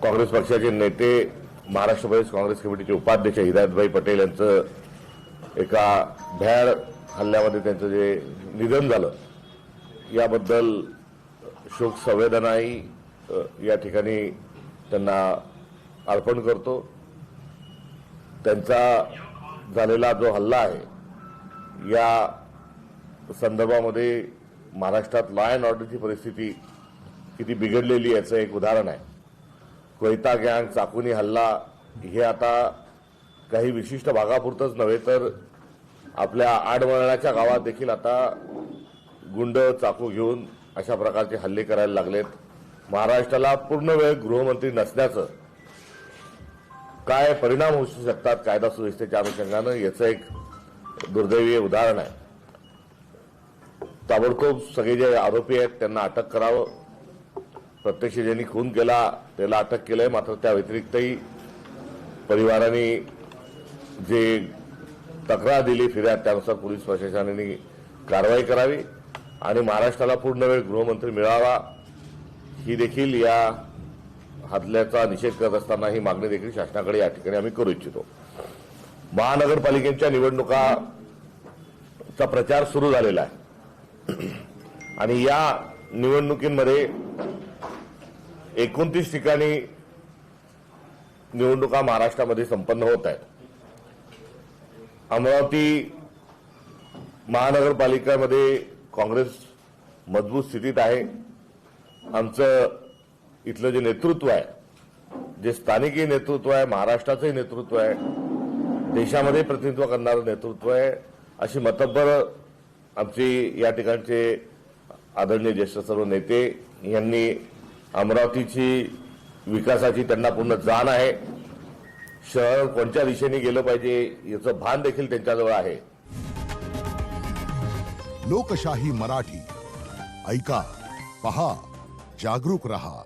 काँग्रेस पक्षाचे नेते महाराष्ट्र प्रदेश काँग्रेस कमिटीचे उपाध्यक्ष हिदायतभाई पटेल यांचं एका भ्याड हल्ल्यामध्ये त्यांचं जे निधन झालं याबद्दल शोक संवेदनाही या ठिकाणी त्यांना अर्पण करतो। त्यांचा झालेला जो हल्ला आहे या संदर्भामध्ये महाराष्ट्रात लॉ अँड ऑर्डरची परिस्थिती किती बिघडलेली याचं एक उदाहरण आहे। कोयता गँग चाकूनी हल्ला हे आता काही विशिष्ट भागापुरतंच नव्हे तर आपल्या आडवळणाच्या गावात देखील आता गुंड चाकू घेऊन अशा प्रकारचे हल्ले करायला लागलेत। महाराष्ट्राला पूर्ण वेळ गृहमंत्री नसण्याचं काय परिणाम होऊ शकतात कायदा सुव्यवस्थेच्या अनुषंगानं याचं एक दुर्दैवी उदाहरण आहे। ताबडतोब सगळे जे आरोपी आहेत त्यांना अटक करावं। प्रत्यक्ष ज्यांनी खून केला त्याला अटक केलंय, मात्र त्या व्यतिरिक्तही परिवाराने जे तक्रार दिली फिर्याद त्यानुसार पोलीस प्रशासनाने कारवाई करावी आणि महाराष्ट्राला पूर्ण वेळ गृहमंत्री मिळावा ही देखील या हल्ल्याचा निषेध करत असताना ही मागणी देखील शासनाकडे या ठिकाणी आम्ही करू इच्छितो। महानगरपालिकेच्या निवडणुकाचा प्रचार सुरू झालेला आहे आणि या निवडणुकीमध्ये 29 ठिकाणी निवडणुका महाराष्ट्रामध्ये संपन्न होत आहेत। अमरावती महानगरपालिकेमध्ये काँग्रेस मजबूत स्थितीत आहे। आमचं इथलं जे नेतृत्व आहे, जे स्थानिकही नेतृत्व आहे, महाराष्ट्राचंही नेतृत्व आहे, देशामध्ये प्रतिनिधित्व करणारं नेतृत्व आहे, अशी मतब्बर आमची या ठिकाणचे आदरणीय ज्येष्ठ सर्व नेते यांनी अमरावतीची विकासाची त्यांना पूर्ण जाण आहे। शहर कोणत्या दिशेने गेलं पाहिजे याचं भान देखील त्यांच्याजवळ आहे। लोकशाही मराठी ऐका, पहा, जागरूक रहा।